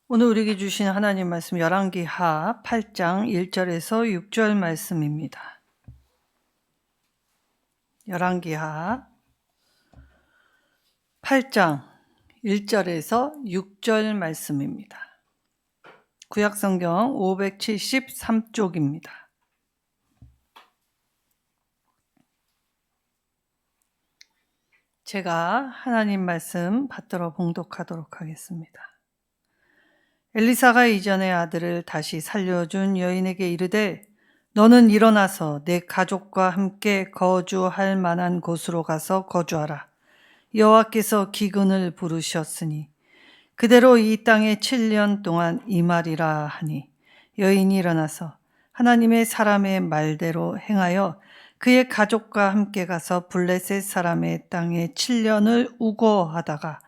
오늘 우리에게 주신 하나님 말씀 열왕기하 8장 1절에서 6절 말씀입니다. 열왕기하 8장 1절에서 6절 말씀입니다. 구약성경 573쪽입니다. 제가 하나님 말씀 받들어 봉독하도록 하겠습니다. 엘리사가 이전의 아들을 다시 살려준 여인에게 이르되 너는 일어나서 내 가족과 함께 거주할 만한 곳으로 가서 거주하라. 여호와께서 기근을 부르셨으니 그대로 이 땅에 7년 동안 임하리라 하니 여인이 일어나서 하나님의 사람의 말대로 행하여 그의 가족과 함께 가서 블레셋 사람의 땅에 7년을 우거하다가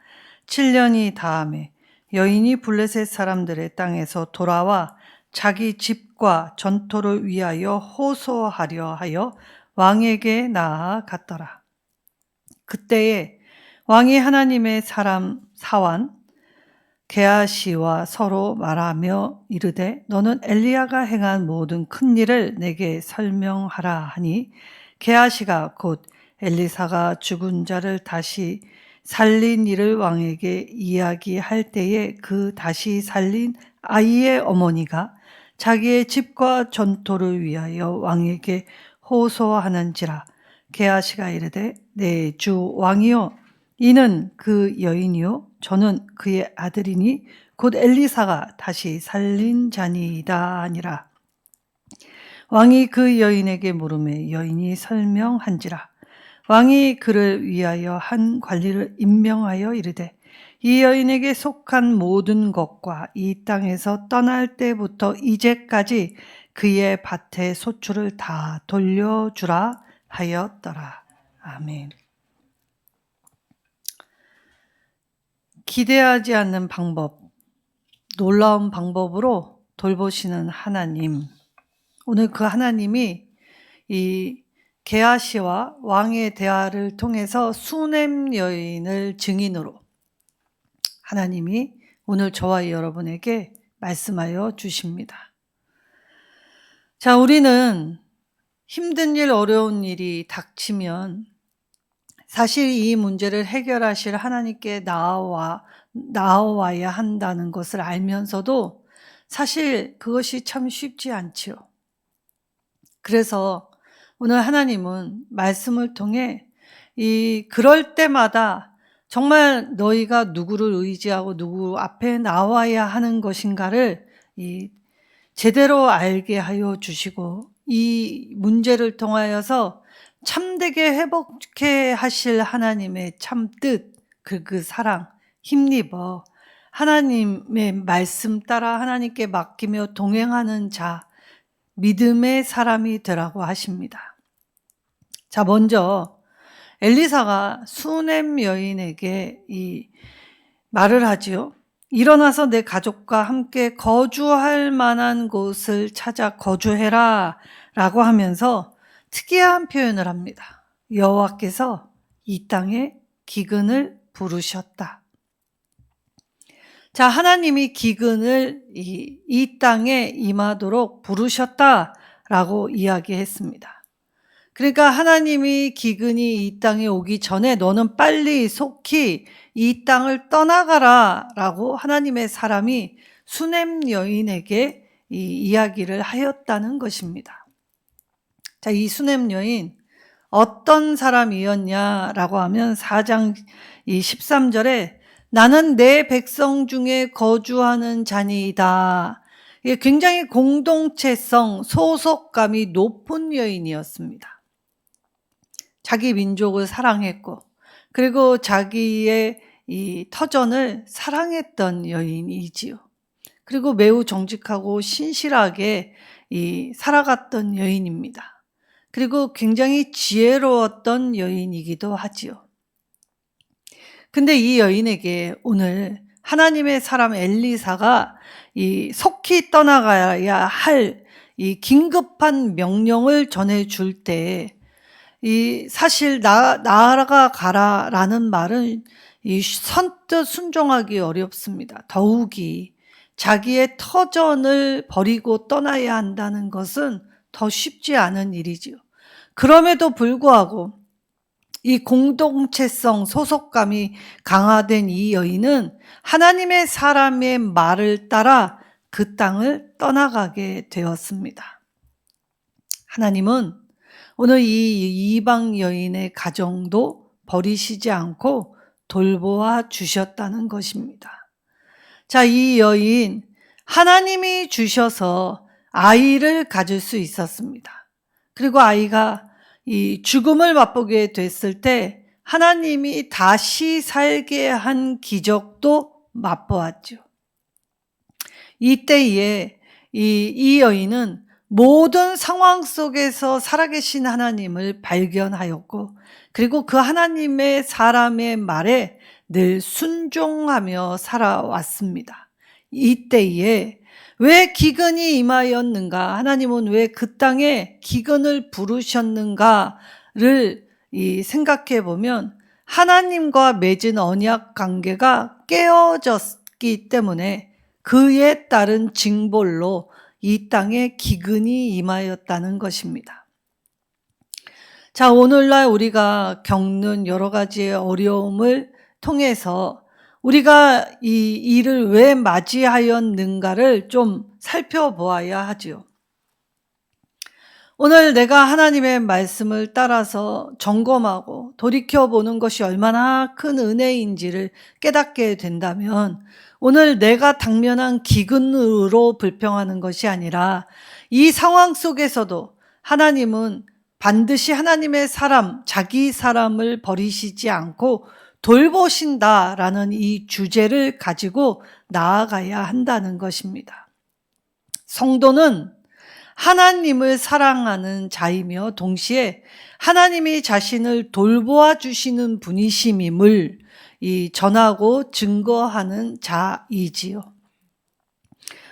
7년이 다음에 여인이 블레셋 사람들의 땅에서 돌아와 자기 집과 전토를 위하여 호소하려 하여 왕에게 나아갔더라. 그때에 왕이 하나님의 사람 사환 게하시와 서로 말하며 이르되 너는 엘리야가 행한 모든 큰 일을 내게 설명하라 하니 게하시가 곧 엘리사가 죽은 자를 다시 살린 일을 왕에게 이야기할 때에 그 다시 살린 아이의 어머니가 자기의 집과 전토를 위하여 왕에게 호소하는지라. 게하시가 이르되 내 주 왕이요 이는 그 여인이요 저는 그의 아들이니 곧 엘리사가 다시 살린 자니이다 하니라. 왕이 그 여인에게 물으매 여인이 설명한지라. 왕이 그를 위하여 한 관리를 임명하여 이르되 이 여인에게 속한 모든 것과 이 땅에서 떠날 때부터 이제까지 그의 밭의 소출을 다 돌려주라 하였더라. 아멘. 기대하지 않는 방법, 놀라운 방법으로 돌보시는 하나님. 오늘 그 하나님이 이 게하시와 왕의 대화를 통해서 수넴 여인을 증인으로 하나님이 오늘 저와 여러분에게 말씀하여 주십니다. 자, 우리는 힘든 일, 어려운 일이 닥치면 사실 이 문제를 해결하실 하나님께 나아와야 한다는 것을 알면서도 사실 그것이 참 쉽지 않지요. 그래서 오늘 하나님은 말씀을 통해 그럴 때마다 정말 너희가 누구를 의지하고 누구 앞에 나와야 하는 것인가를 제대로 알게 하여 주시고 이 문제를 통하여서 참되게 회복해 하실 하나님의 참뜻, 그 사랑, 힘입어 하나님의 말씀 따라 하나님께 맡기며 동행하는 자, 믿음의 사람이 되라고 하십니다. 자, 먼저 엘리사가 수넴 여인에게 이 말을 하지요. 일어나서 내 가족과 함께 거주할 만한 곳을 찾아 거주해라 라고 하면서 특이한 표현을 합니다. 여호와께서 이 땅에 기근을 부르셨다. 자, 하나님이 기근을 이 땅에 임하도록 부르셨다라고 이야기했습니다. 그러니까 하나님이 기근이 이 땅에 오기 전에 너는 빨리 속히 이 땅을 떠나가라 라고 하나님의 사람이 수넴 여인에게 이야기를 하였다는 것입니다. 자, 이 수넴 여인 어떤 사람이었냐라고 하면 4장 13절에 나는 내 백성 중에 거주하는 자니이다. 이게 굉장히 공동체성, 소속감이 높은 여인이었습니다. 자기 민족을 사랑했고 그리고 자기의 이 터전을 사랑했던 여인이지요. 그리고 매우 정직하고 신실하게 살아갔던 여인입니다. 그리고 굉장히 지혜로웠던 여인이기도 하지요. 근데 이 여인에게 오늘 하나님의 사람 엘리사가 속히 떠나가야 할 이 긴급한 명령을 전해줄 때 사실 나아가라라는 말은 선뜻 순종하기 어렵습니다. 더욱이 자기의 터전을 버리고 떠나야 한다는 것은 더 쉽지 않은 일이지요. 그럼에도 불구하고 이 공동체성 소속감이 강화된 이 여인은 하나님의 사람의 말을 따라 그 땅을 떠나가게 되었습니다. 하나님은 오늘 이 이방 여인의 가정도 버리시지 않고 돌보아 주셨다는 것입니다. 자, 이 여인, 하나님이 주셔서 아이를 가질 수 있었습니다. 그리고 아이가 이 죽음을 맛보게 됐을 때 하나님이 다시 살게 한 기적도 맛보았죠. 이때에 이 여인은 모든 상황 속에서 살아계신 하나님을 발견하였고, 그리고 그 하나님의 사람의 말에 늘 순종하며 살아왔습니다. 이때에 왜 기근이 임하였는가? 하나님은 왜 그 땅에 기근을 부르셨는가를 생각해 보면 하나님과 맺은 언약 관계가 깨어졌기 때문에 그에 따른 징벌로 이 땅에 기근이 임하였다는 것입니다. 자, 오늘날 우리가 겪는 여러 가지의 어려움을 통해서 우리가 이 일을 왜 맞이하였는가를 좀 살펴보아야 하지요. 오늘 내가 하나님의 말씀을 따라서 점검하고 돌이켜보는 것이 얼마나 큰 은혜인지를 깨닫게 된다면 오늘 내가 당면한 기근으로 불평하는 것이 아니라 이 상황 속에서도 하나님은 반드시 하나님의 사람, 자기 사람을 버리시지 않고 돌보신다라는 이 주제를 가지고 나아가야 한다는 것입니다. 성도는 하나님을 사랑하는 자이며 동시에 하나님이 자신을 돌보아 주시는 분이심임을 전하고 증거하는 자이지요.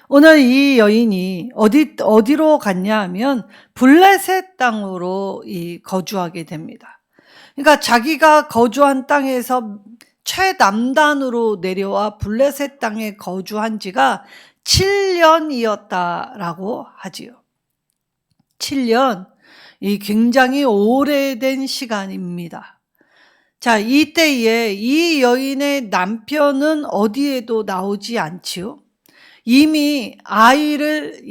오늘 이 여인이 어디로 갔냐 하면 블레셋 땅으로 거주하게 됩니다. 그러니까 자기가 거주한 땅에서 최남단으로 내려와 블레셋 땅에 거주한 지가 7년이었다라고 하지요. 7년, 굉장히 오래된 시간입니다. 자, 이때에 이 여인의 남편은 어디에도 나오지 않지요. 이미 아이를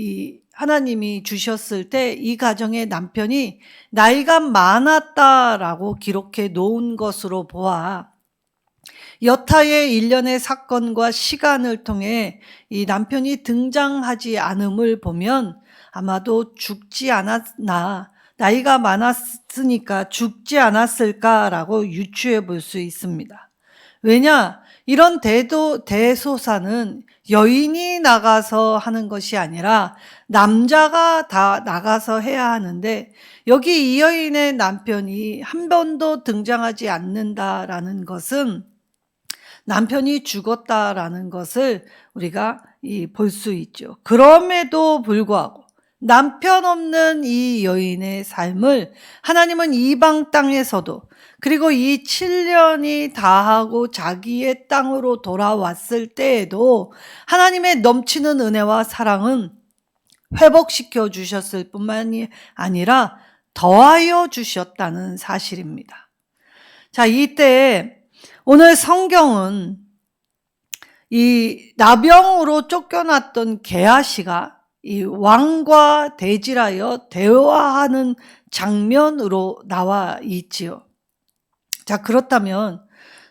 하나님이 주셨을 때 이 가정의 남편이 나이가 많았다라고 기록해 놓은 것으로 보아 여타의 일련의 사건과 시간을 통해 이 남편이 등장하지 않음을 보면 아마도 죽지 않았나, 나이가 많았으니까 죽지 않았을까라고 유추해 볼 수 있습니다. 왜냐? 이런 대소사는 여인이 나가서 하는 것이 아니라 남자가 다 나가서 해야 하는데 여기 이 여인의 남편이 한 번도 등장하지 않는다라는 것은 남편이 죽었다라는 것을 우리가 볼 수 있죠. 그럼에도 불구하고 남편 없는 이 여인의 삶을 하나님은 이방 땅에서도 그리고 이 7년이 다하고 자기의 땅으로 돌아왔을 때에도 하나님의 넘치는 은혜와 사랑은 회복시켜 주셨을 뿐만이 아니라 더하여 주셨다는 사실입니다. 자, 이때 오늘 성경은 이 나병으로 쫓겨났던 게하시가 이 왕과 대질하여 대화하는 장면으로 나와 있지요. 자, 그렇다면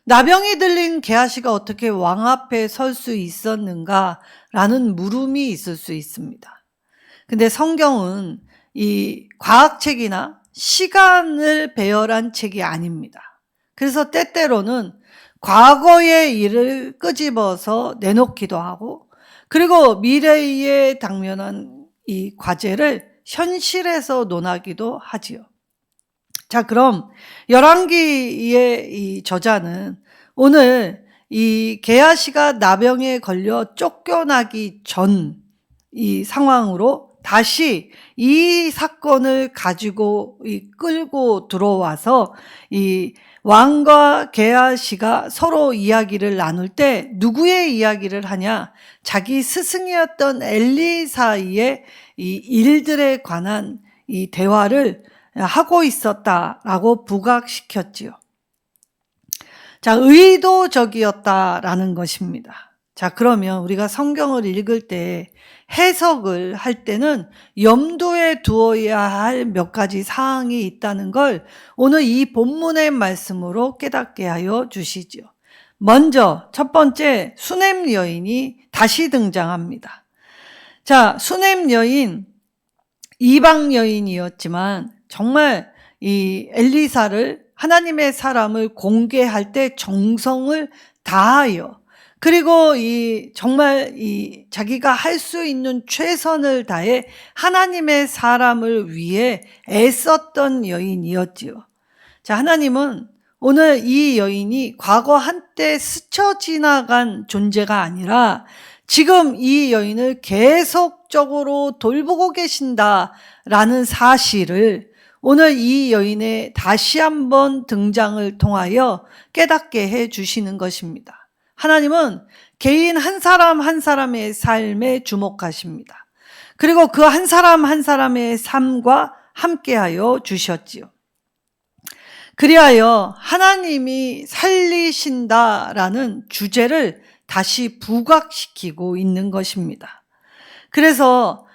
나병이 들린 게하시가 어떻게 왕 앞에 설 수 있었는가라는 물음이 있을 수 있습니다. 근데 성경은 이 과학책이나 시간을 배열한 책이 아닙니다. 그래서 때때로는 과거의 일을 끄집어서 내놓기도 하고 그리고 미래에 당면한 이 과제를 현실에서 논하기도 하지요. 자, 그럼 열왕기의 이 저자는 오늘 이 게하시가 나병에 걸려 쫓겨나기 전 이 상황으로 다시 이 사건을 가지고 끌고 들어와서 이 왕과 게하시가 서로 이야기를 나눌 때 누구의 이야기를 하냐? 자기 스승이었던 엘리사의 이 일들에 관한 이 대화를 하고 있었다라고 부각시켰지요. 자, 의도적이었다라는 것입니다. 자, 그러면 우리가 성경을 읽을 때 해석을 할 때는 염두에 두어야 할 몇 가지 사항이 있다는 걸 오늘 이 본문의 말씀으로 깨닫게 하여 주시죠. 먼저 첫 번째, 수넴 여인이 다시 등장합니다. 자, 수넴 여인, 이방 여인이었지만 정말 이 엘리사를, 하나님의 사람을 공개할 때 정성을 다하여, 그리고 정말 자기가 할 수 있는 최선을 다해 하나님의 사람을 위해 애썼던 여인이었지요. 자, 하나님은 오늘 이 여인이 과거 한때 스쳐 지나간 존재가 아니라 지금 이 여인을 계속적으로 돌보고 계신다라는 사실을 오늘 이 여인의 다시 한번 등장을 통하여 깨닫게 해 주시는 것입니다. 하나님은 개인 한 사람 한 사람의 삶에 주목하십니다. 그리고 그 한 사람 한 사람의 삶과 함께하여 주셨지요. 그리하여 하나님이 살리신다라는 주제를 다시 부각시키고 있는 것입니다. 그래서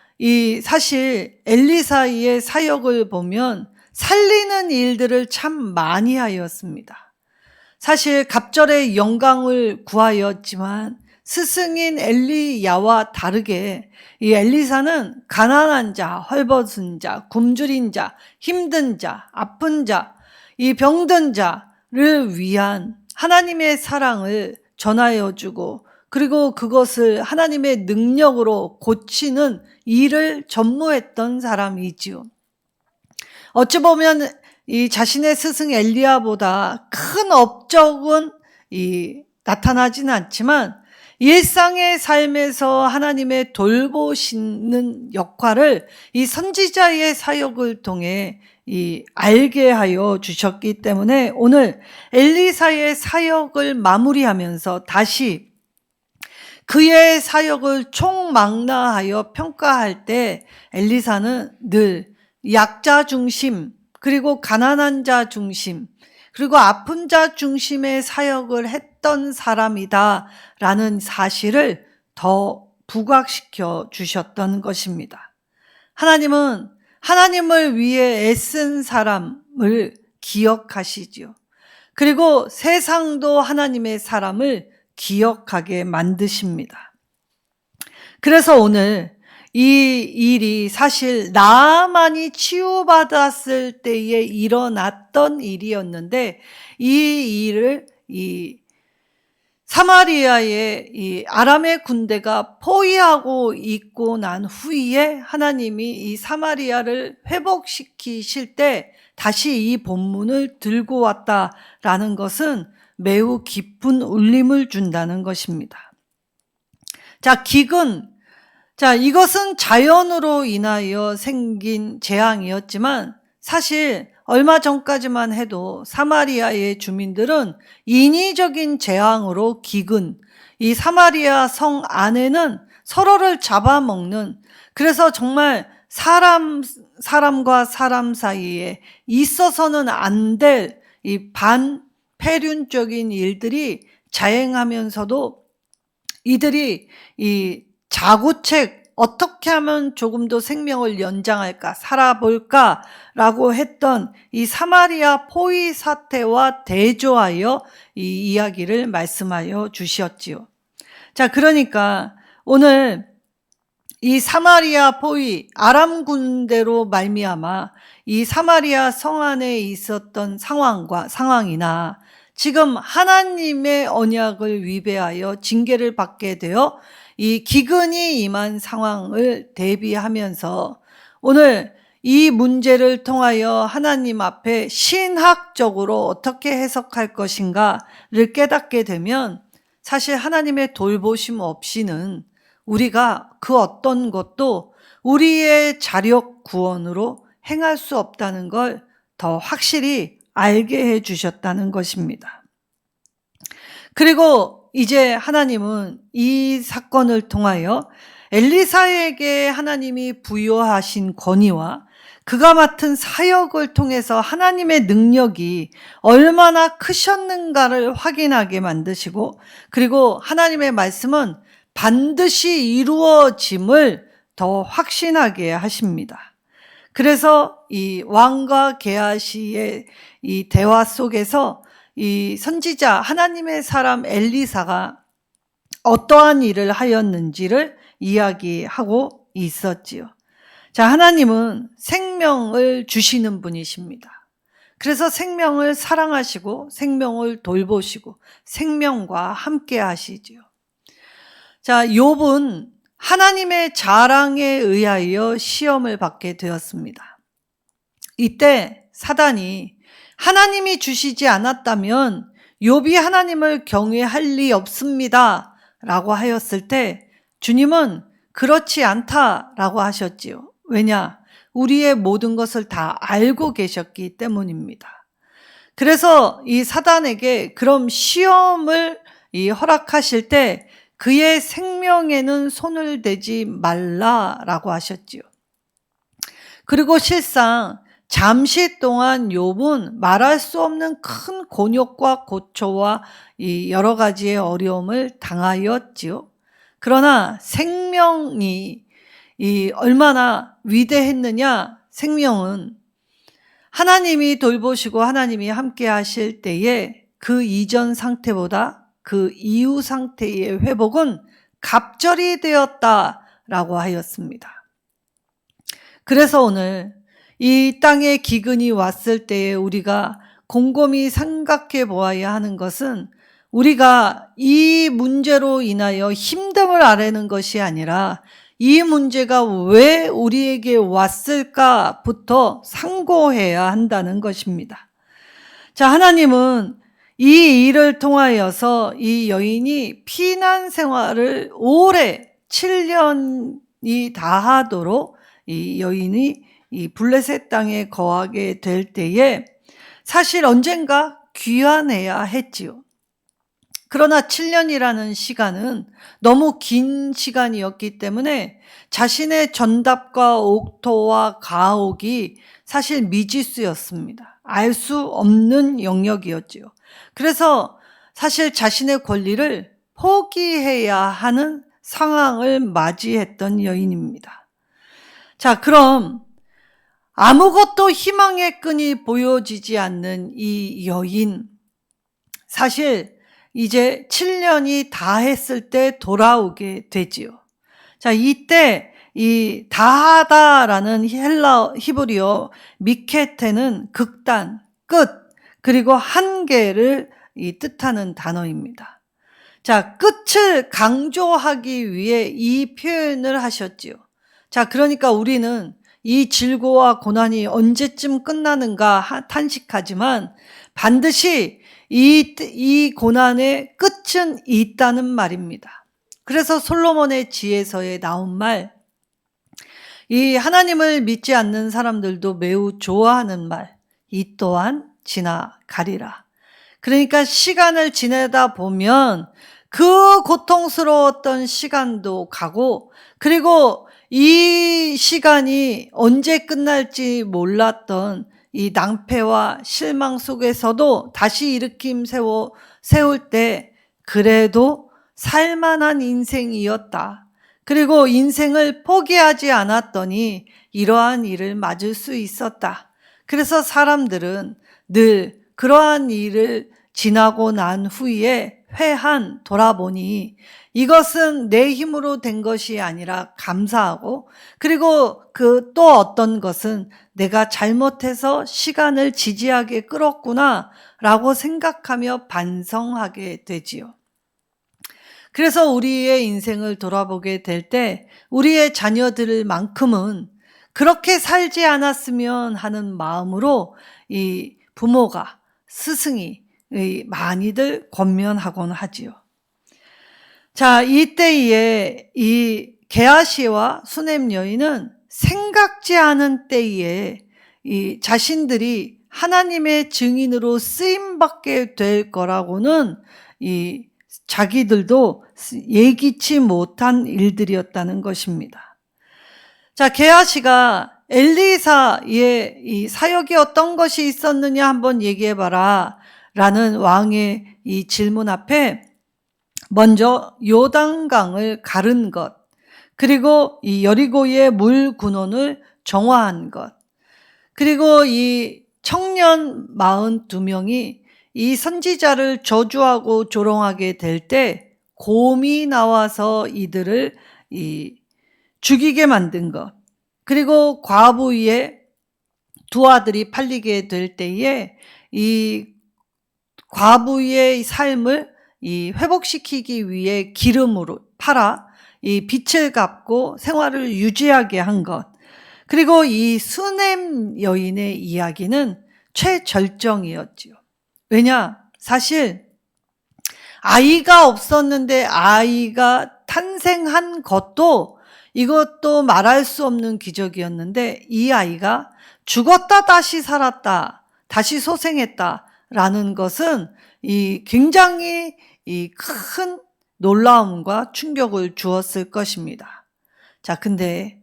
사실 엘리사의 사역을 보면 살리는 일들을 참 많이 하였습니다. 사실 갑절의 영광을 구하였지만 스승인 엘리야와 다르게 이 엘리사는 가난한 자, 헐벗은 자, 굶주린 자, 힘든 자, 아픈 자, 이 병든 자를 위한 하나님의 사랑을 전하여 주고, 그리고 그것을 하나님의 능력으로 고치는 일을 전무했던 사람이지요. 어찌 보면 이 자신의 스승 엘리야보다 큰 업적은 나타나지는 않지만 일상의 삶에서 하나님의 돌보시는 역할을 이 선지자의 사역을 통해 알게 하여 주셨기 때문에 오늘 엘리사의 사역을 마무리하면서 다시 그의 사역을 총망라하여 평가할 때 엘리사는 늘 약자 중심, 그리고 가난한 자 중심, 그리고 아픈 자 중심의 사역을 했던 사람이다라는 사실을 더 부각시켜 주셨던 것입니다. 하나님은 하나님을 위해 애쓴 사람을 기억하시지요. 그리고 세상도 하나님의 사람을 기억하게 만드십니다. 그래서 오늘 이 일이 사실 나아만이 치유받았을 때에 일어났던 일이었는데, 이 일을 사마리아의 아람의 군대가 포위하고 있고 난 후에 하나님이 이 사마리아를 회복시키실 때 다시 이 본문을 들고 왔다라는 것은 매우 깊은 울림을 준다는 것입니다. 자, 기근. 자, 이것은 자연으로 인하여 생긴 재앙이었지만 사실 얼마 전까지만 해도 사마리아의 주민들은 인위적인 재앙으로 기근, 이 사마리아 성 안에는 서로를 잡아먹는, 그래서 정말 사람과 사람 사이에 있어서는 안 될 이 반폐륜적인 일들이 자행하면서도 이들이 자구책 어떻게 하면 조금 더 생명을 연장할까, 살아볼까라고 했던 이 사마리아 포위 사태와 대조하여 이 이야기를 말씀하여 주셨지요. 자, 그러니까 오늘 이 사마리아 포위, 아람 군대로 말미암아 이 사마리아 성 안에 있었던 상황이나 지금 하나님의 언약을 위배하여 징계를 받게 되어 이 기근이 임한 상황을 대비하면서 오늘 이 문제를 통하여 하나님 앞에 신학적으로 어떻게 해석할 것인가를 깨닫게 되면 사실 하나님의 돌보심 없이는 우리가 그 어떤 것도 우리의 자력 구원으로 행할 수 없다는 걸 더 확실히 알게 해 주셨다는 것입니다. 그리고 이제 하나님은 이 사건을 통하여 엘리사에게 하나님이 부여하신 권위와 그가 맡은 사역을 통해서 하나님의 능력이 얼마나 크셨는가를 확인하게 만드시고, 그리고 하나님의 말씀은 반드시 이루어짐을 더 확신하게 하십니다. 그래서 이 왕과 게하시의 이 대화 속에서 이 선지자 하나님의 사람 엘리사가 어떠한 일을 하였는지를 이야기하고 있었지요. 자, 하나님은 생명을 주시는 분이십니다. 그래서 생명을 사랑하시고 생명을 돌보시고 생명과 함께 하시지요. 자, 욥은 하나님의 자랑에 의하여 시험을 받게 되었습니다. 이때 사단이 하나님이 주시지 않았다면 욥이 하나님을 경외할 리 없습니다 라고 하였을 때 주님은 그렇지 않다라고 하셨지요. 왜냐? 우리의 모든 것을 다 알고 계셨기 때문입니다. 그래서 이 사단에게 그럼 시험을 허락하실 때 그의 생명에는 손을 대지 말라라고 하셨지요. 그리고 실상 잠시 동안 욥은 말할 수 없는 큰 곤욕과 고초와 이 여러 가지의 어려움을 당하였지요. 그러나 생명이 얼마나 위대했느냐? 생명은 하나님이 돌보시고 하나님이 함께 하실 때에 그 이전 상태보다 그 이후 상태의 회복은 갑절이 되었다라고 하였습니다. 그래서 오늘 이 땅에 기근이 왔을 때에 우리가 곰곰이 생각해 보아야 하는 것은 우리가 이 문제로 인하여 힘듦을 아뢰는 것이 아니라 이 문제가 왜 우리에게 왔을까부터 상고해야 한다는 것입니다. 자, 하나님은 이 일을 통하여서 이 여인이 피난 생활을 오래 7년이 다하도록 이 여인이 이 블레셋 땅에 거하게 될 때에 사실 언젠가 귀환해야 했지요. 그러나 7년이라는 시간은 너무 긴 시간이었기 때문에 자신의 전답과 옥토와 가옥이 사실 미지수였습니다. 알 수 없는 영역이었지요. 그래서 사실 자신의 권리를 포기해야 하는 상황을 맞이했던 여인입니다. 자, 그럼 아무것도 희망의 끈이 보여지지 않는 이 여인, 사실 이제 7년이 다 했을 때 돌아오게 되지요. 자, 이때 이 다하다라는 히브리어 미케테는 극단, 끝, 그리고 한계를 뜻하는 단어입니다. 자, 끝을 강조하기 위해 이 표현을 하셨지요. 자, 그러니까 우리는 이 질고와 고난이 언제쯤 끝나는가 탄식하지만 반드시 이 고난의 끝은 있다는 말입니다. 그래서 솔로몬의 지혜서에 나온 말, 이 하나님을 믿지 않는 사람들도 매우 좋아하는 말, 이 또한 지나가리라. 그러니까 시간을 지내다 보면 그 고통스러웠던 시간도 가고, 그리고 이 시간이 언제 끝날지 몰랐던 이 낭패와 실망 속에서도 다시 일으킴 세울 때 그래도 살만한 인생이었다. 그리고 인생을 포기하지 않았더니 이러한 일을 맞을 수 있었다. 그래서 사람들은 늘 그러한 일을 지나고 난 후에 돌아보니 이것은 내 힘으로 된 것이 아니라 감사하고, 그리고 그 또 어떤 것은 내가 잘못해서 시간을 지지하게 끌었구나 라고 생각하며 반성하게 되지요. 그래서 우리의 인생을 돌아보게 될 때 우리의 자녀들만큼은 그렇게 살지 않았으면 하는 마음으로 이 부모가, 스승이 많이들 권면하곤 하지요. 자, 이때에 이 게하시와 수넴 여인은 생각지 않은 때에 이 자신들이 하나님의 증인으로 쓰임받게 될 거라고는 자기들도 예기치 못한 일들이었다는 것입니다. 자, 게하시가 엘리사의 이 사역이 어떤 것이 있었느냐 한번 얘기해봐라 라는 왕의 이 질문 앞에 먼저 요단강을 가른 것, 그리고 이 여리고의 물 군원을 정화한 것, 그리고 이 청년 42명이 이 선지자를 저주하고 조롱하게 될 때 곰이 나와서 이들을 죽이게 만든 것, 그리고 과부의 두 아들이 팔리게 될 때에 이 과부의 삶을 회복시키기 위해 기름으로 팔아 이 빚을 갚고 생활을 유지하게 한 것, 그리고 이 수넴 여인의 이야기는 최절정이었지요. 왜냐? 사실 아이가 없었는데 아이가 탄생한 것도 이것도 말할 수 없는 기적이었는데, 이 아이가 죽었다 다시 살았다, 다시 소생했다라는 것은 굉장히 큰 놀라움과 충격을 주었을 것입니다. 자, 근데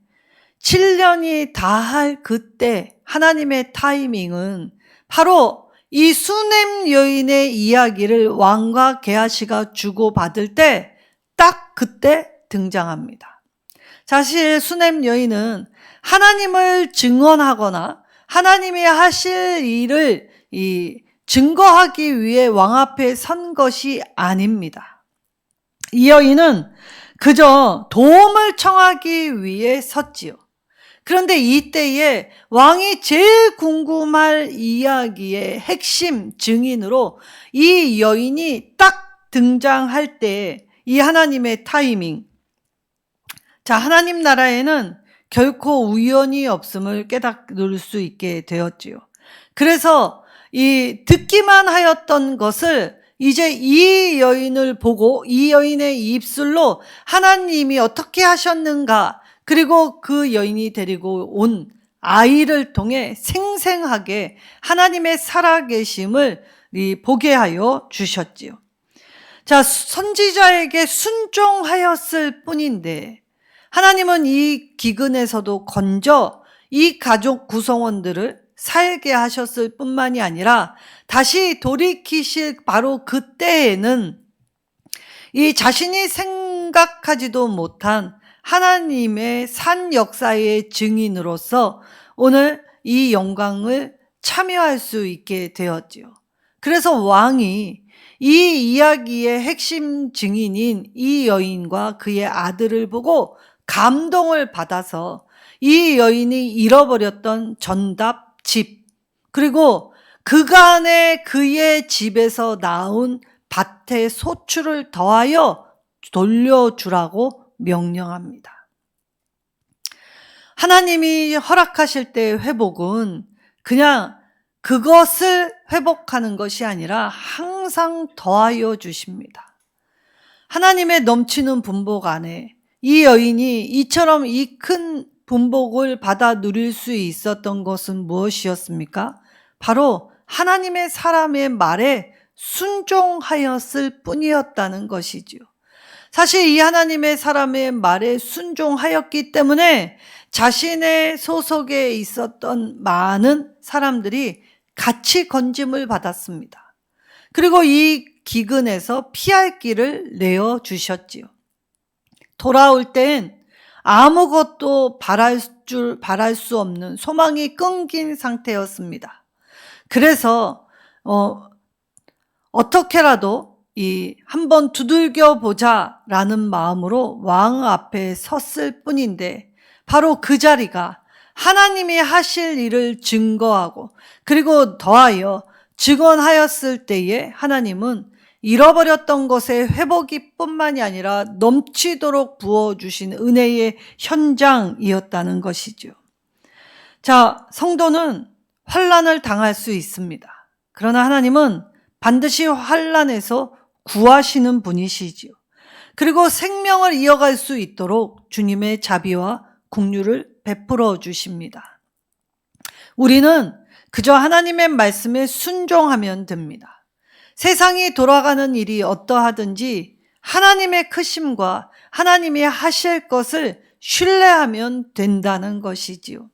7년이 다할 그때 하나님의 타이밍은 바로 이 수넴 여인의 이야기를 왕과 게하시가 주고받을 때 딱 그때 등장합니다. 사실 수넴 여인은 하나님을 증언하거나 하나님이 하실 일을 증거하기 위해 왕 앞에 선 것이 아닙니다. 이 여인은 그저 도움을 청하기 위해 섰지요. 그런데 이때에 왕이 제일 궁금할 이야기의 핵심 증인으로 이 여인이 딱 등장할 때 이 하나님의 타이밍, 자, 하나님 나라에는 결코 우연이 없음을 깨달을 수 있게 되었지요. 그래서 듣기만 하였던 것을 이제 이 여인을 보고 이 여인의 입술로 하나님이 어떻게 하셨는가, 그리고 그 여인이 데리고 온 아이를 통해 생생하게 하나님의 살아계심을 보게 하여 주셨지요. 자, 선지자에게 순종하였을 뿐인데 하나님은 이 기근에서도 건져 이 가족 구성원들을 살게 하셨을 뿐만이 아니라 다시 돌이키실 바로 그때에는 이 자신이 생각하지도 못한 하나님의 산 역사의 증인으로서 오늘 이 영광을 참여할 수 있게 되었지요. 그래서 왕이 이 이야기의 핵심 증인인 이 여인과 그의 아들을 보고 감동을 받아서 이 여인이 잃어버렸던 전답, 집, 그리고 그간의 그의 집에서 나온 밭의 소출을 더하여 돌려주라고 명령합니다. 하나님이 허락하실 때의 회복은 그냥 그것을 회복하는 것이 아니라 항상 더하여 주십니다. 하나님의 넘치는 분복 안에 이 여인이 이처럼 이 큰 분복을 받아 누릴 수 있었던 것은 무엇이었습니까? 바로 하나님의 사람의 말에 순종하였을 뿐이었다는 것이지요. 사실 이 하나님의 사람의 말에 순종하였기 때문에 자신의 소속에 있었던 많은 사람들이 같이 건짐을 받았습니다. 그리고 이 기근에서 피할 길을 내어주셨지요. 돌아올 땐 아무것도 바랄 수 없는 소망이 끊긴 상태였습니다. 그래서 어떻게라도 한번 두들겨 보자라는 마음으로 왕 앞에 섰을 뿐인데, 바로 그 자리가 하나님이 하실 일을 증거하고 그리고 더하여 증언하였을 때에 하나님은 잃어버렸던 것의 회복이 뿐만이 아니라 넘치도록 부어주신 은혜의 현장이었다는 것이죠. 자, 성도는 환난을 당할 수 있습니다. 그러나 하나님은 반드시 환난에서 구하시는 분이시지요. 그리고 생명을 이어갈 수 있도록 주님의 자비와 긍휼을 베풀어 주십니다. 우리는 그저 하나님의 말씀에 순종하면 됩니다. 세상이 돌아가는 일이 어떠하든지 하나님의 크심과 하나님이 하실 것을 신뢰하면 된다는 것이지요.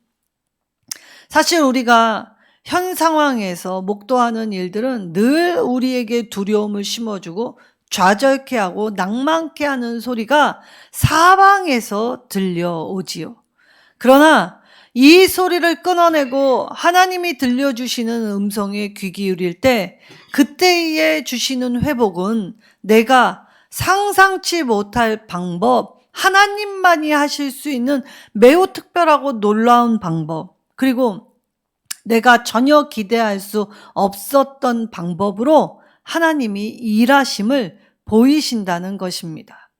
사실 우리가 현 상황에서 목도하는 일들은 늘 우리에게 두려움을 심어주고 좌절케 하고 낭만케 하는 소리가 사방에서 들려오지요. 그러나 이 소리를 끊어내고 하나님이 들려주시는 음성에 귀 기울일 때 그때에 주시는 회복은 내가 상상치 못할 방법, 하나님만이 하실 수 있는 매우 특별하고 놀라운 방법, 그리고 내가 전혀 기대할 수 없었던 방법으로 하나님이 일하심을 보이신다는 것입니다.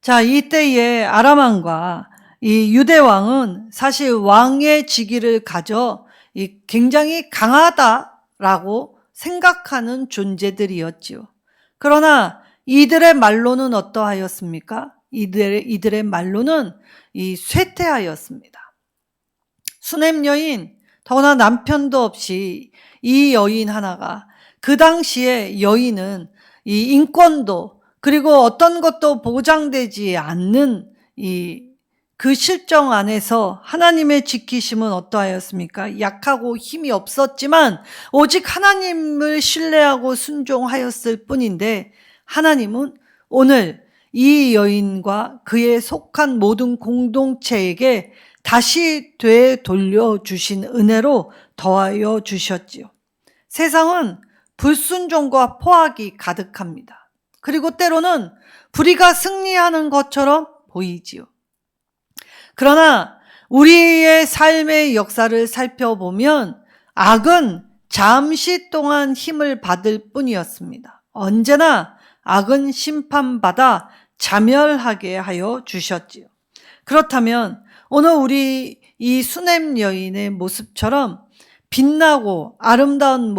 자, 이때에 아람 왕과 이 유대 왕은 사실 왕의 직위를 가져 굉장히 강하다라고 생각하는 존재들이었지요. 그러나 이들의 말로는 어떠하였습니까? 이들의 말로는 쇠퇴하였습니다. 수냄 여인, 더구나 남편도 없이 이 여인 하나가, 그 당시에 여인은 이 인권도 그리고 어떤 것도 보장되지 않는 그 실정 안에서 하나님의 지키심은 어떠하였습니까? 약하고 힘이 없었지만 오직 하나님을 신뢰하고 순종하였을 뿐인데, 하나님은 오늘 이 여인과 그에 속한 모든 공동체에게 다시 되돌려주신 은혜로 더하여 주셨지요. 세상은 불순종과 포악이 가득합니다. 그리고 때로는 불의가 승리하는 것처럼 보이지요. 그러나 우리의 삶의 역사를 살펴보면 악은 잠시 동안 힘을 받을 뿐이었습니다. 언제나 악은 심판받아 자멸하게 하여 주셨지요. 그렇다면 오늘 우리 이 수냄 여인의 모습처럼 빛나고 아름다운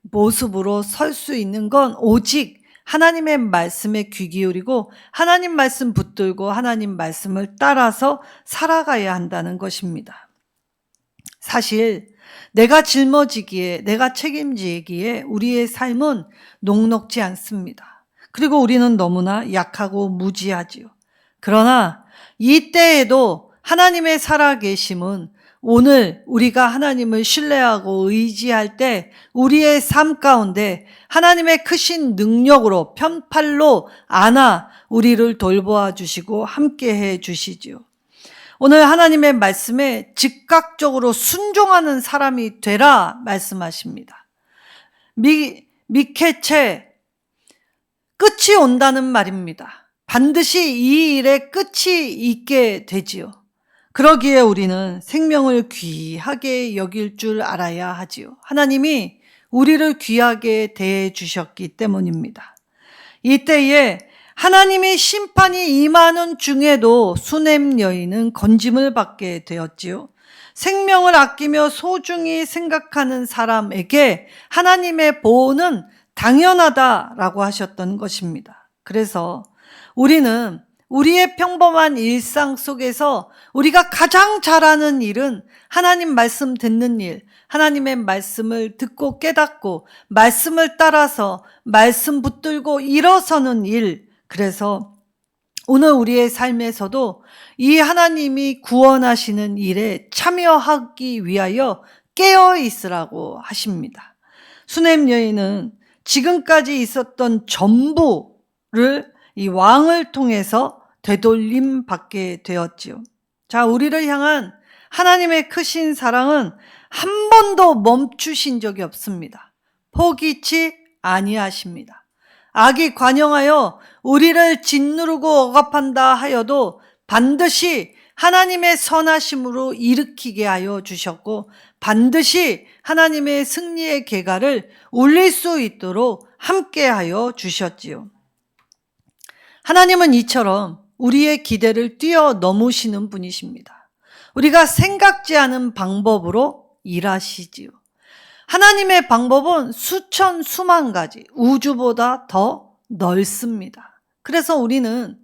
모습으로 설 수 있는 건 오직 하나님의 말씀에 귀 기울이고 하나님 말씀 붙들고 하나님 말씀을 따라서 살아가야 한다는 것입니다. 사실 내가 짊어지기에, 내가 책임지기에 우리의 삶은 녹록지 않습니다. 그리고 우리는 너무나 약하고 무지하지요. 그러나 이때에도 하나님의 살아계심은 오늘 우리가 하나님을 신뢰하고 의지할 때 우리의 삶 가운데 하나님의 크신 능력으로 편팔로 안아 우리를 돌보아 주시고 함께해 주시지요. 오늘 하나님의 말씀에 즉각적으로 순종하는 사람이 되라 말씀하십니다. 미케체, 끝이 온다는 말입니다. 반드시 이 일에 끝이 있게 되지요. 그러기에 우리는 생명을 귀하게 여길 줄 알아야 하지요. 하나님이 우리를 귀하게 대해 주셨기 때문입니다. 이때에 하나님의 심판이 임하는 중에도 수냄 여인은 건짐을 받게 되었지요. 생명을 아끼며 소중히 생각하는 사람에게 하나님의 보호는 당연하다라고 하셨던 것입니다. 그래서 우리는 우리의 평범한 일상 속에서 우리가 가장 잘하는 일은 하나님 말씀 듣는 일, 하나님의 말씀을 듣고 깨닫고 말씀을 따라서 말씀 붙들고 일어서는 일. 그래서 오늘 우리의 삶에서도 이 하나님이 구원하시는 일에 참여하기 위하여 깨어 있으라고 하십니다. 수냄 여인은 지금까지 있었던 전부를 이 왕을 통해서 되돌림 받게 되었지요. 자, 우리를 향한 하나님의 크신 사랑은 한 번도 멈추신 적이 없습니다. 포기치 아니하십니다. 악이 관영하여 우리를 짓누르고 억압한다 하여도 반드시 하나님의 선하심으로 일으키게 하여 주셨고 반드시 하나님의 승리의 계가를 울릴 수 있도록 함께하여 주셨지요. 하나님은 이처럼 우리의 기대를 뛰어넘으시는 분이십니다. 우리가 생각지 않은 방법으로 일하시지요. 하나님의 방법은 수천 수만 가지, 우주보다 더 넓습니다. 그래서 우리는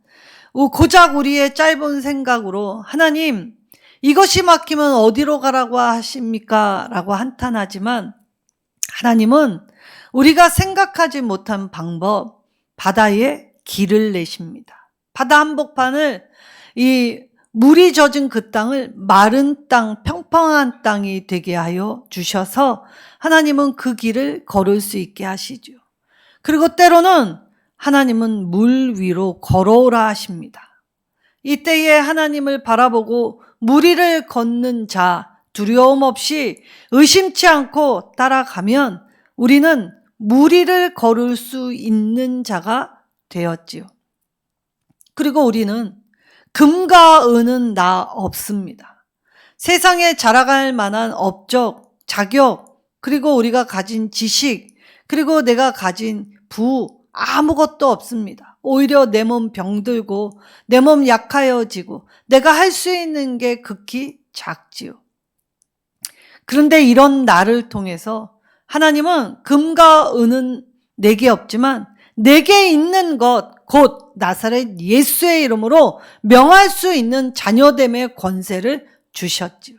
고작 우리의 짧은 생각으로 하나님, 이것이 막히면 어디로 가라고 하십니까? 라고 한탄하지만 하나님은 우리가 생각하지 못한 방법, 바다에 길을 내십니다. 바다 한복판을 이 물이 젖은 그 땅을 마른 땅, 평평한 땅이 되게 하여 주셔서 하나님은 그 길을 걸을 수 있게 하시죠. 그리고 때로는 하나님은 물 위로 걸어오라 하십니다. 이때에 하나님을 바라보고 물 위를 걷는 자, 두려움 없이 의심치 않고 따라가면 우리는 물 위를 걸을 수 있는 자가 되었지요. 그리고 우리는 금과 은은 나 없습니다. 세상에 자랑할 만한 업적, 자격, 그리고 우리가 가진 지식, 그리고 내가 가진 부, 아무것도 없습니다. 오히려 내 몸 병들고 내 몸 약하여지고 내가 할 수 있는 게 극히 작지요. 그런데 이런 나를 통해서 하나님은 금과 은은 내게 없지만 내게 있는 것, 곧 나사렛 예수의 이름으로 명할 수 있는 자녀됨의 권세를 주셨지요.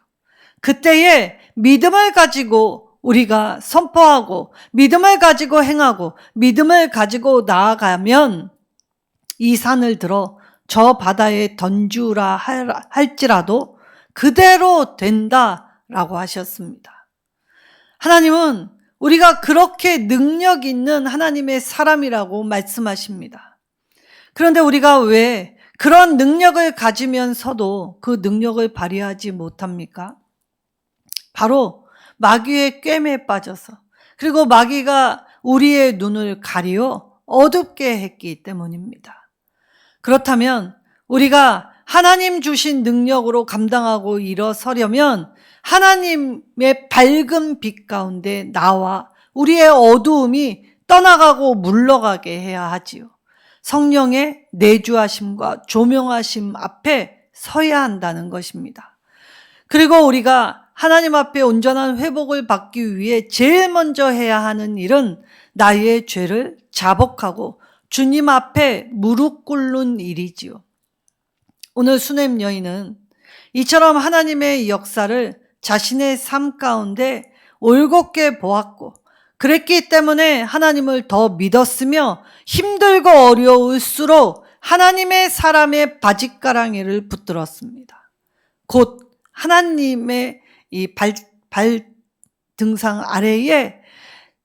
그때에 믿음을 가지고 우리가 선포하고 믿음을 가지고 행하고 믿음을 가지고 나아가면 이 산을 들어 저 바다에 던주라 할지라도 그대로 된다라고 하셨습니다. 하나님은 우리가 그렇게 능력 있는 하나님의 사람이라고 말씀하십니다. 그런데 우리가 왜 그런 능력을 가지면서도 그 능력을 발휘하지 못합니까? 바로 마귀의 꿰매에 빠져서, 그리고 마귀가 우리의 눈을 가리어 어둡게 했기 때문입니다. 그렇다면 우리가 하나님 주신 능력으로 감당하고 일어서려면 하나님의 밝은 빛 가운데 나와 우리의 어두움이 떠나가고 물러가게 해야 하지요. 성령의 내주하심과 조명하심 앞에 서야 한다는 것입니다. 그리고 우리가 하나님 앞에 온전한 회복을 받기 위해 제일 먼저 해야 하는 일은 나의 죄를 자복하고 주님 앞에 무릎 꿇는 일이지요. 오늘 수넴 여인은 이처럼 하나님의 역사를 자신의 삶 가운데 올곧게 보았고 그랬기 때문에 하나님을 더 믿었으며 힘들고 어려울수록 하나님의 사람의 바짓가랑이를 붙들었습니다. 곧 하나님의 이 발 등상 아래에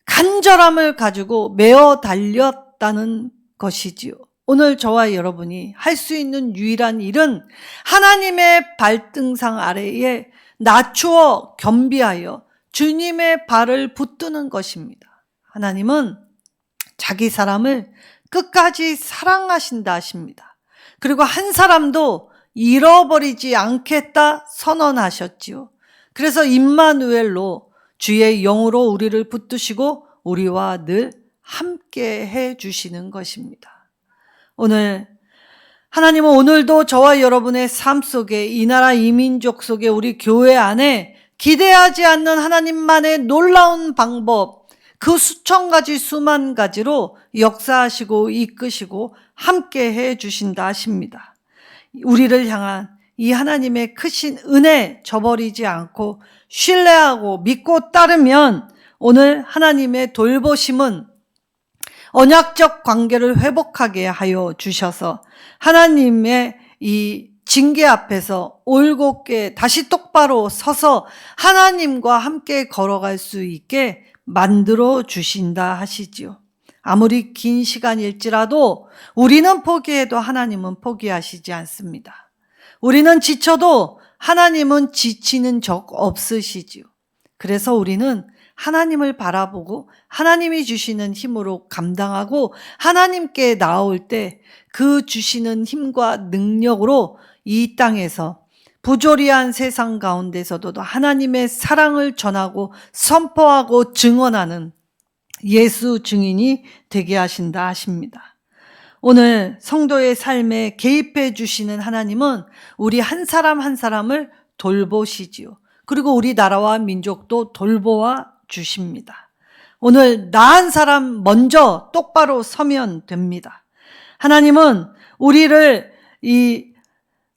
간절함을 가지고 메어 달렸다는 것이지요. 오늘 저와 여러분이 할 수 있는 유일한 일은 하나님의 발등상 아래에 낮추어 겸비하여 주님의 발을 붙드는 것입니다. 하나님은 자기 사람을 끝까지 사랑하신다 하십니다. 그리고 한 사람도 잃어버리지 않겠다 선언하셨지요. 그래서 임마누엘로 주의 영으로 우리를 붙드시고 우리와 늘 함께 해 주시는 것입니다. 오늘 하나님은 오늘도 저와 여러분의 삶 속에, 이 나라 이 민족 속에, 우리 교회 안에 기대하지 않는 하나님만의 놀라운 방법, 그 수천 가지 수만 가지로 역사하시고 이끄시고 함께 해 주신다 하십니다. 우리를 향한 이 하나님의 크신 은혜 저버리지 않고 신뢰하고 믿고 따르면 오늘 하나님의 돌보심은 언약적 관계를 회복하게 하여 주셔서 하나님의 이 징계 앞에서 올곧게 다시 똑바로 서서 하나님과 함께 걸어갈 수 있게 만들어 주신다 하시지요. 아무리 긴 시간일지라도 우리는 포기해도 하나님은 포기하시지 않습니다. 우리는 지쳐도 하나님은 지치는 적 없으시지요. 그래서 우리는 하나님을 바라보고 하나님이 주시는 힘으로 감당하고 하나님께 나올 때 그 주시는 힘과 능력으로 이 땅에서 부조리한 세상 가운데서도 하나님의 사랑을 전하고 선포하고 증언하는 예수 증인이 되게 하신다 하십니다. 오늘 성도의 삶에 개입해 주시는 하나님은 우리 한 사람 한 사람을 돌보시지요. 그리고 우리 나라와 민족도 돌보아 주십니다. 오늘 나 한 사람 먼저 똑바로 서면 됩니다. 하나님은 우리를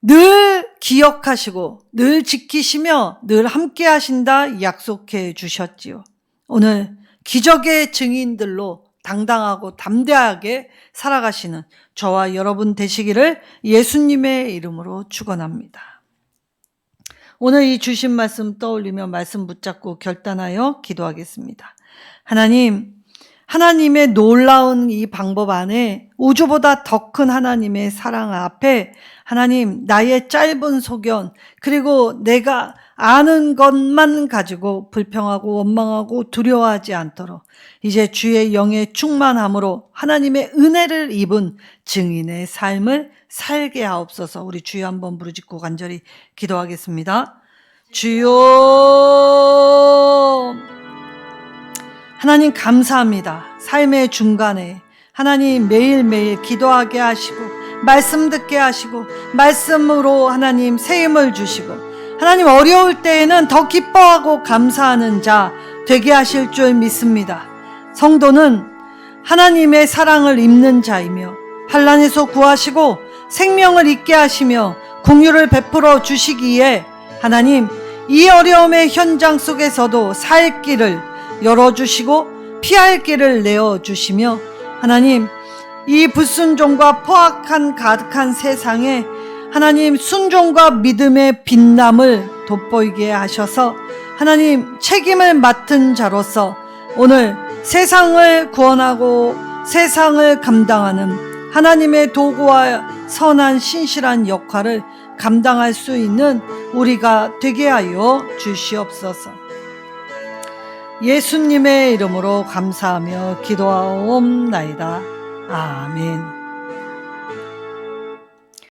늘 기억하시고 늘 지키시며 늘 함께 하신다 약속해 주셨지요. 오늘 기적의 증인들로 당당하고 담대하게 살아가시는 저와 여러분 되시기를 예수님의 이름으로 축원합니다. 오늘 이 주신 말씀 떠올리며 말씀 붙잡고 결단하여 기도하겠습니다. 하나님의 놀라운 이 방법 안에 우주보다 더 큰 하나님의 사랑 앞에 하나님, 나의 짧은 소견, 그리고 내가 아는 것만 가지고 불평하고 원망하고 두려워하지 않도록 이제 주의 영의 충만함으로 하나님의 은혜를 입은 증인의 삶을 살게 하옵소서. 우리 주여 한번 부르짖고 간절히 기도하겠습니다. 주여, 하나님 감사합니다. 삶의 중간에 하나님 매일매일 기도하게 하시고 말씀 듣게 하시고 말씀으로 하나님 새 힘을 주시고 하나님 어려울 때에는 더 기뻐하고 감사하는 자 되게 하실 줄 믿습니다. 성도는 하나님의 사랑을 입는 자이며 환난에서 구하시고 생명을 있게 하시며 긍휼을 베풀어 주시기에 하나님 이 어려움의 현장 속에서도 살 길을 열어주시고 피할 길을 내어주시며 하나님 이 불순종과 포악한 가득한 세상에 하나님 순종과 믿음의 빛남을 돋보이게 하셔서 하나님 책임을 맡은 자로서 오늘 세상을 구원하고 세상을 감당하는 하나님의 도구와 선한 신실한 역할을 감당할 수 있는 우리가 되게 하여 주시옵소서. 예수님의 이름으로 감사하며 기도하옵나이다. 아멘.